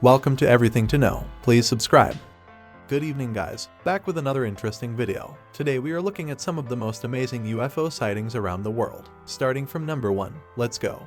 Welcome to Everything to Know. Please subscribe. Good evening guys, back with another interesting video. Today we are looking at some of the most amazing UFO sightings around the world. Starting from number 1, let's go.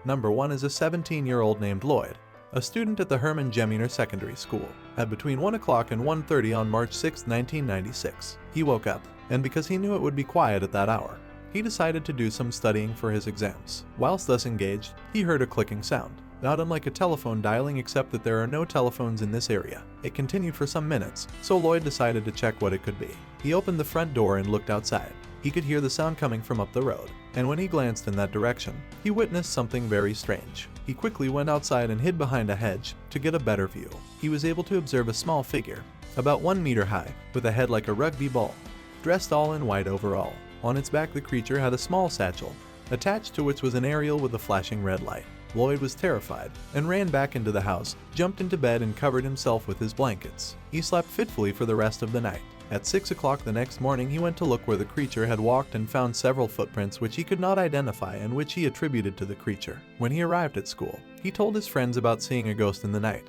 Number 1 is a 17-year-old named Lloyd, a student at the Herman Jeminer Secondary School. At between 1 o'clock and 1:30 on March 6, 1996, he woke up, and because he knew it would be quiet at that hour, he decided to do some studying for his exams. Whilst thus engaged, he heard a clicking sound. Not unlike a telephone dialing, except that there are no telephones in this area. It continued for some minutes, so Lloyd decided to check what it could be. He opened the front door and looked outside. He could hear the sound coming from up the road, and when he glanced in that direction, he witnessed something very strange. He quickly went outside and hid behind a hedge to get a better view. He was able to observe a small figure, about 1 meter high, with a head like a rugby ball, dressed all in white overall. On its back the creature had a small satchel, attached to which was an aerial with a flashing red light. Lloyd was terrified and ran back into the house, jumped into bed and covered himself with his blankets. He slept fitfully for the rest of the night. At 6 o'clock the next morning he went to look where the creature had walked and found several footprints which he could not identify and which he attributed to the creature. When he arrived at school, he told his friends about seeing a ghost in the night,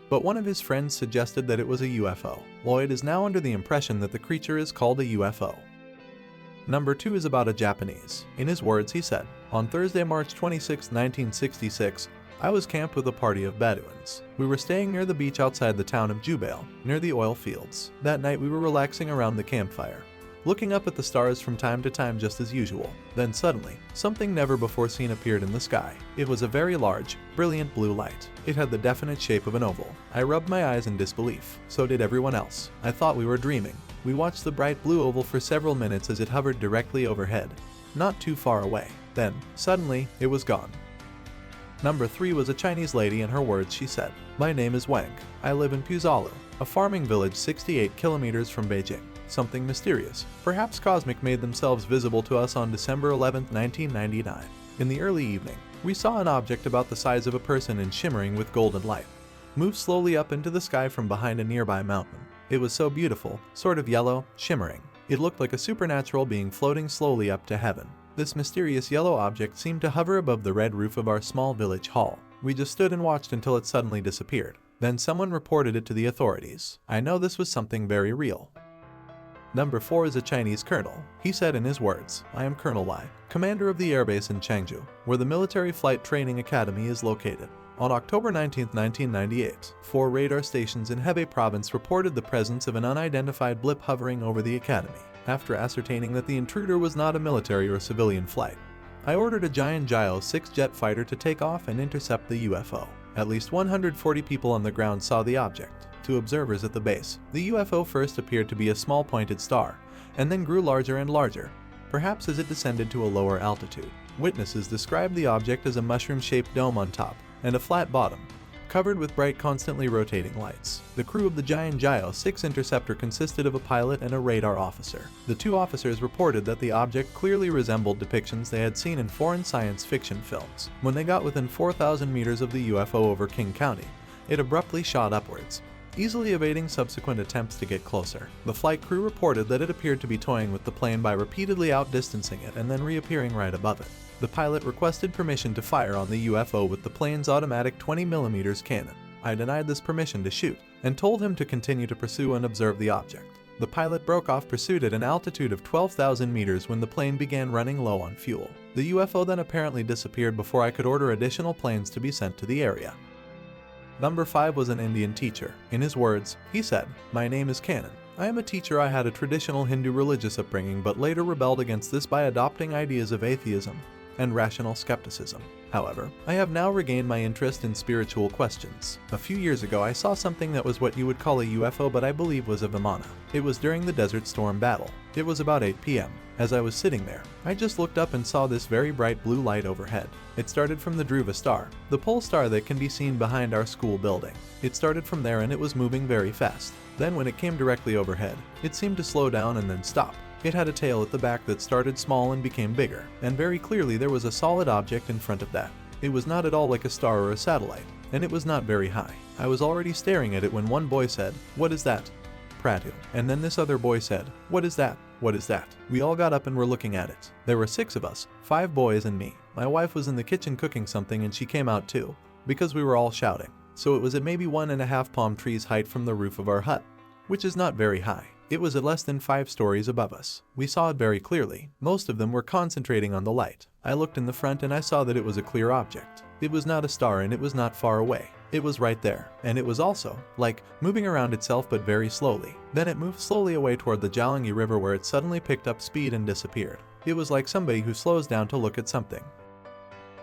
but one of his friends suggested that it was a UFO. Lloyd is now under the impression that the creature is called a UFO. Number 2 is about a Japanese. In his words, he said, "On Thursday, March 26, 1966, I was camped with a party of Bedouins. We were staying near the beach outside the town of Jubail, near the oil fields. That night we were relaxing around the campfire, looking up at the stars from time to time just as usual. Then suddenly, something never before seen appeared in the sky. It was a very large, brilliant blue light. It had the definite shape of an oval. I rubbed my eyes in disbelief. So did everyone else. I thought we were dreaming. We watched the bright blue oval for several minutes as it hovered directly overhead, not too far away. Then, suddenly, it was gone." Number 3 was a Chinese lady. In her words, she said, "My name is Wang. I live in Puzalu, a farming village 68 kilometers from Beijing. Something mysterious, perhaps cosmic, made themselves visible to us on December 11, 1999. In the early evening, we saw an object about the size of a person and shimmering with golden light move slowly up into the sky from behind a nearby mountain. It was so beautiful, sort of yellow, shimmering. It looked like a supernatural being floating slowly up to heaven. This mysterious yellow object seemed to hover above the red roof of our small village hall. We just stood and watched until it suddenly disappeared. Then someone reported it to the authorities. I know this was something very real." Number 4 is a Chinese colonel. He said in his words, "I am Colonel Y, commander of the airbase in Changzhou, where the Military Flight Training Academy is located. On October 19, 1998, 4 radar stations in Hebei province reported the presence of an unidentified blip hovering over the academy. After ascertaining that the intruder was not a military or civilian flight, I ordered a giant JIO-6 jet fighter to take off and intercept the UFO. At least 140 people on the ground saw the object. To observers at the base, the UFO first appeared to be a small pointed star, and then grew larger and larger, perhaps as it descended to a lower altitude. Witnesses described the object as a mushroom-shaped dome on top and a flat bottom, covered with bright, constantly rotating lights. The crew of the giant JIO-6 interceptor consisted of a pilot and a radar officer. The 2 officers reported that the object clearly resembled depictions they had seen in foreign science fiction films. When they got within 4,000 meters of the UFO over King County, it abruptly shot upwards, easily evading subsequent attempts to get closer. The flight crew reported that it appeared to be toying with the plane by repeatedly outdistancing it and then reappearing right above it. The pilot requested permission to fire on the UFO with the plane's automatic 20mm cannon. I denied this permission to shoot and told him to continue to pursue and observe the object. The pilot broke off pursuit at an altitude of 12,000 meters when the plane began running low on fuel. The UFO then apparently disappeared before I could order additional planes to be sent to the area." Number 5 was an Indian teacher. In his words, he said, "My name is Kanan. I am a teacher. I had a traditional Hindu religious upbringing but later rebelled against this by adopting ideas of atheism and rational skepticism. However, I have now regained my interest in spiritual questions. A few years ago I saw something that was what you would call a UFO, but I believe was a Vimana. It was during the Desert Storm battle. It was about 8 p.m. As I was sitting there, I just looked up and saw this very bright blue light overhead. It started from the Dhruv star, the pole star that can be seen behind our school building. It started from there and it was moving very fast. Then when it came directly overhead, it seemed to slow down and then stop. It had a tail at the back that started small and became bigger, and very clearly there was a solid object in front of that. It was not at all like a star or a satellite, and it was not very high. I was already staring at it when one boy said, 'What is that?' Pratu. And then this other boy said, 'What is that? What is that?' We all got up and were looking at it. There were 6 of us, 5 boys and me. My wife was in the kitchen cooking something and she came out too, because we were all shouting. so it was at maybe 1.5 palm trees height from the roof of our hut, which is not very high. It was at less than 5 stories above us. We saw it very clearly. Most of them were concentrating on the light. I looked in the front and I saw that it was a clear object. It was not a star and it was not far away. It was right there. And it was also, like, moving around itself but very slowly. Then it moved slowly away toward the Jalangi River where it suddenly picked up speed and disappeared. It was like somebody who slows down to look at something.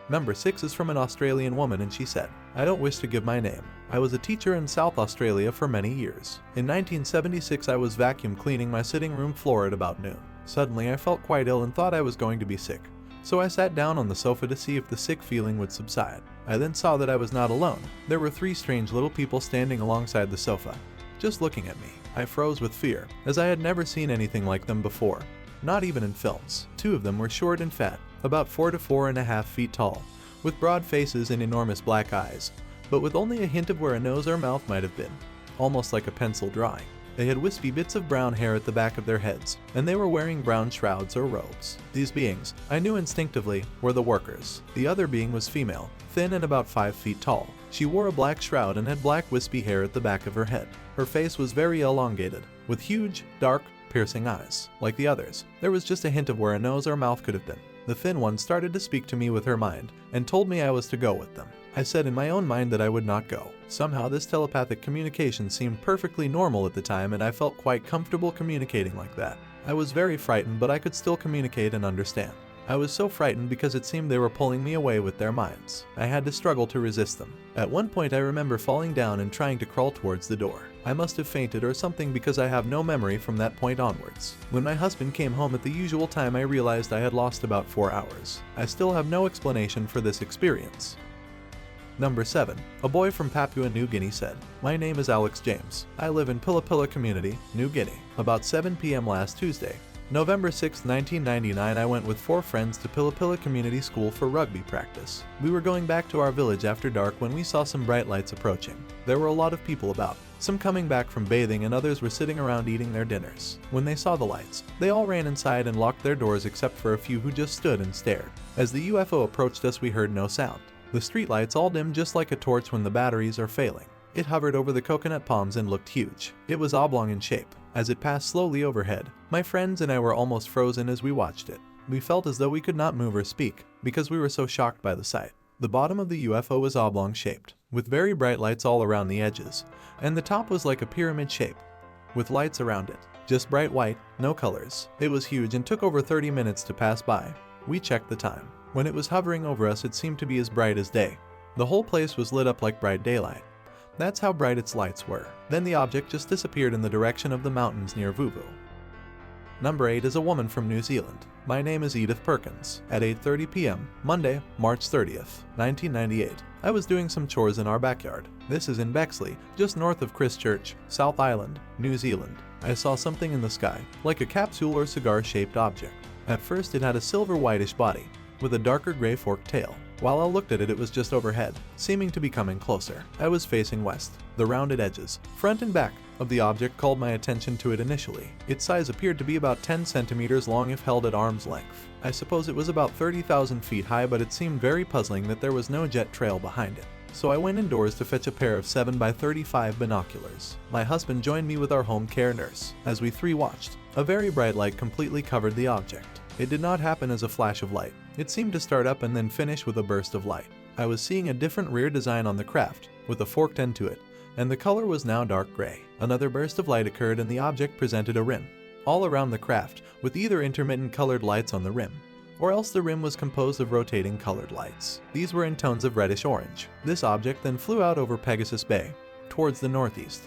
Number 6 is from an Australian woman and she said, "I don't wish to give my name. I was a teacher in South Australia for many years. In 1976 I was vacuum cleaning my sitting room floor at about noon. Suddenly I felt quite ill and thought I was going to be sick. So I sat down on the sofa to see if the sick feeling would subside. I then saw that I was not alone. There were 3 strange little people standing alongside the sofa, just looking at me. I froze with fear, as I had never seen anything like them before, not even in films. 2 of them were short and fat, about 4 to 4.5 feet tall, with broad faces and enormous black eyes, but with only a hint of where a nose or mouth might have been, almost like a pencil drawing. They had wispy bits of brown hair at the back of their heads, and they were wearing brown shrouds or robes. These beings, I knew instinctively, were the workers. The other being was female, thin and about 5 feet tall. She wore a black shroud and had black wispy hair at the back of her head. Her face was very elongated, with huge, dark, piercing eyes. Like the others, there was just a hint of where a nose or mouth could have been. The thin one started to speak to me with her mind, and told me I was to go with them. I said in my own mind that I would not go. Somehow this telepathic communication seemed perfectly normal at the time and I felt quite comfortable communicating like that. I was very frightened, but I could still communicate and understand. I was so frightened because it seemed they were pulling me away with their minds. I had to struggle to resist them. At one point I remember falling down and trying to crawl towards the door. I must have fainted or something because I have no memory from that point onwards. When my husband came home at the usual time I realized I had lost about 4 hours. I still have no explanation for this experience. Number 7. A boy from Papua New Guinea said, "My name is Alex James. I live in Pilapila Community, New Guinea. About 7 p.m. last Tuesday, November 6, 1999, I went with 4 friends to Pilapila Community School for rugby practice. We were going back to our village after dark when we saw some bright lights approaching. There were a lot of people about, some coming back from bathing and others were sitting around eating their dinners. When they saw the lights, they all ran inside and locked their doors except for a few who just stood and stared. As the UFO approached us we heard no sound. The streetlights all dimmed just like a torch when the batteries are failing. It hovered over the coconut palms and looked huge. It was oblong in shape. As it passed slowly overhead, my friends and I were almost frozen as we watched it. We felt as though we could not move or speak, because we were so shocked by the sight. The bottom of the UFO was oblong shaped, with very bright lights all around the edges, and the top was like a pyramid shape, with lights around it. Just bright white, no colors. It was huge and took over 30 minutes to pass by. We checked the time. When it was hovering over us it seemed to be as bright as day. The whole place was lit up like bright daylight. That's how bright its lights were. Then the object just disappeared in the direction of the mountains near Vuvu. Number 8 is a woman from New Zealand. My name is Edith Perkins. At 8:30 p.m., Monday, March 30th, 1998, I was doing some chores in our backyard. This is in Bexley, just north of Christchurch, South Island, New Zealand. I saw something in the sky, like a capsule or cigar-shaped object. At first it had a silver whitish body, with a darker gray forked tail. While I looked at it, it was just overhead, seeming to be coming closer. I was facing west. The rounded edges, front and back, of the object called my attention to it initially. Its size appeared to be about 10 centimeters long if held at arm's length. I suppose it was about 30,000 feet high, but it seemed very puzzling that there was no jet trail behind it. So I went indoors to fetch a pair of 7 by 35 binoculars. My husband joined me with our home care nurse. As we 3 watched, a very bright light completely covered the object. It did not happen as a flash of light. It seemed to start up and then finish with a burst of light. I was seeing a different rear design on the craft, with a forked end to it, and the color was now dark gray. Another burst of light occurred and the object presented a rim, all around the craft, with either intermittent colored lights on the rim, or else the rim was composed of rotating colored lights. These were in tones of reddish orange. This object then flew out over Pegasus Bay, towards the northeast.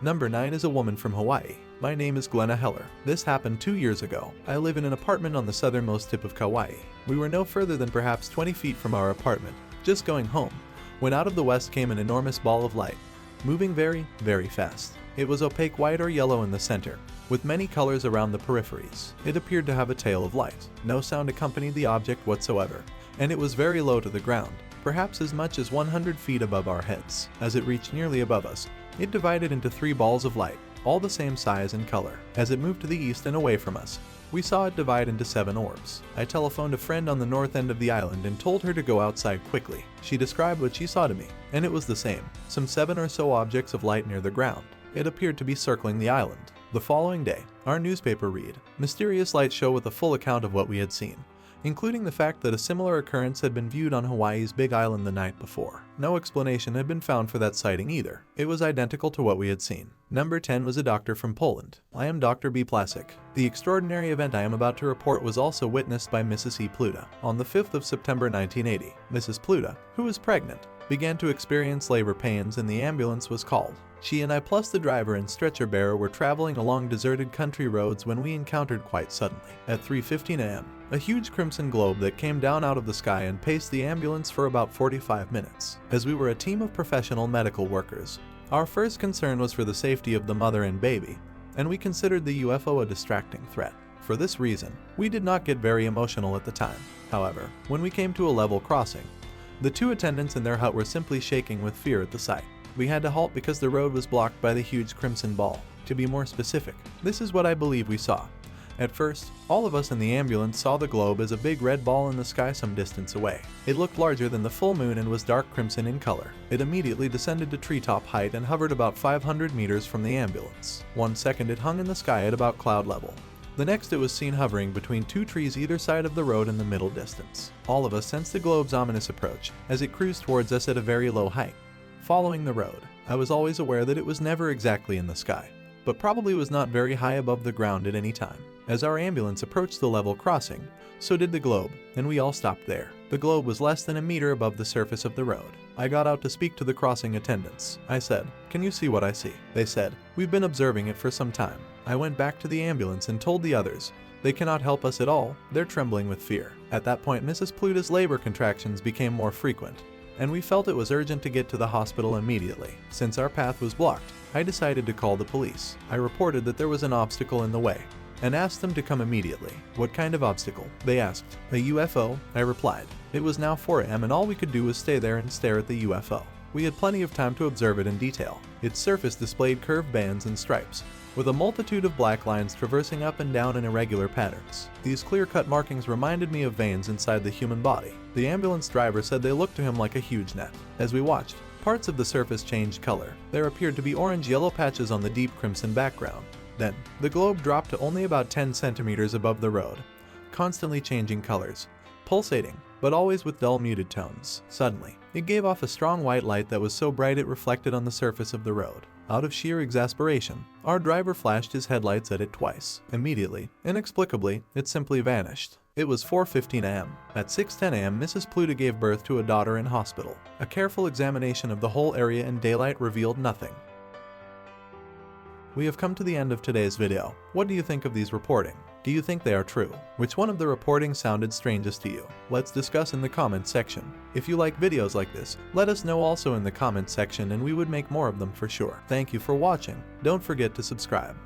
Number 9 is a woman from Hawaii. My name is Glenna Heller. This happened 2 years ago. I live in an apartment on the southernmost tip of Kauai. We were no further than perhaps 20 feet from our apartment, just going home, when out of the west came an enormous ball of light, moving very, very fast. It was opaque white or yellow in the center, with many colors around the peripheries. It appeared to have a tail of light. No sound accompanied the object whatsoever, and it was very low to the ground, perhaps as much as 100 feet above our heads. As it reached nearly above us, it divided into 3 balls of light, all the same size and color. As it moved to the east and away from us, we saw it divide into 7 orbs. I telephoned a friend on the north end of the island and told her to go outside quickly. She described what she saw to me, and it was the same. Some 7 or so objects of light near the ground. It appeared to be circling the island. The following day, our newspaper read, "Mysterious light show" with a full account of what we had seen, including the fact that a similar occurrence had been viewed on Hawaii's Big Island the night before. No explanation had been found for that sighting either. It was identical to what we had seen. Number 10 was a doctor from Poland. I am Dr. B. Plasek. The extraordinary event I am about to report was also witnessed by Mrs. E. Pluta. On the 5th of September 1980, Mrs. Pluta, who was pregnant, began to experience labor pains and the ambulance was called. She and I plus the driver and stretcher bearer were traveling along deserted country roads when we encountered quite suddenly, at 3:15 a.m., a huge crimson globe that came down out of the sky and paced the ambulance for about 45 minutes. As we were a team of professional medical workers, our first concern was for the safety of the mother and baby, and we considered the UFO a distracting threat. For this reason, we did not get very emotional at the time. However, when we came to a level crossing, the 2 attendants in their hut were simply shaking with fear at the sight. We had to halt because the road was blocked by the huge crimson ball. To be more specific, this is what I believe we saw. At first, all of us in the ambulance saw the globe as a big red ball in the sky some distance away. It looked larger than the full moon and was dark crimson in color. It immediately descended to treetop height and hovered about 500 meters from the ambulance. 1 second it hung in the sky at about cloud level. The next it was seen hovering between 2 trees either side of the road in the middle distance. All of us sensed the globe's ominous approach as it cruised towards us at a very low height. Following the road, I was always aware that it was never exactly in the sky, but probably was not very high above the ground at any time. As our ambulance approached the level crossing, so did the globe, and we all stopped there. The globe was less than a meter above the surface of the road. I got out to speak to the crossing attendants. I said, "Can you see what I see?" They said, "We've been observing it for some time." I went back to the ambulance and told the others, "They cannot help us at all, they're trembling with fear." At that point, Mrs. Pluta's labor contractions became more frequent, and we felt it was urgent to get to the hospital immediately. Since our path was blocked, I decided to call the police. I reported that there was an obstacle in the way, and asked them to come immediately. "What kind of obstacle?" they asked. "A UFO, I replied. It was now 4 a.m. and all we could do was stay there and stare at the UFO. We had plenty of time to observe it in detail. Its surface displayed curved bands and stripes, with a multitude of black lines traversing up and down in irregular patterns. These clear-cut markings reminded me of veins inside the human body. The ambulance driver said they looked to him like a huge net. As we watched, parts of the surface changed color. There appeared to be orange-yellow patches on the deep crimson background. Then, the globe dropped to only about 10 centimeters above the road, constantly changing colors, pulsating, but always with dull muted tones. Suddenly, it gave off a strong white light that was so bright it reflected on the surface of the road. Out of sheer exasperation, our driver flashed his headlights at it twice. Immediately, inexplicably, it simply vanished. It was 4:15 a.m. At 6:10 a.m., Mrs. Pluta gave birth to a daughter in hospital. A careful examination of the whole area in daylight revealed nothing. We have come to the end of today's video. What do you think of these reporting? Do you think they are true? Which one of the reportings sounded strangest to you? Let's discuss in the comments section. If you like videos like this, let us know also in the comments section and we would make more of them for sure. Thank you for watching. Don't forget to subscribe.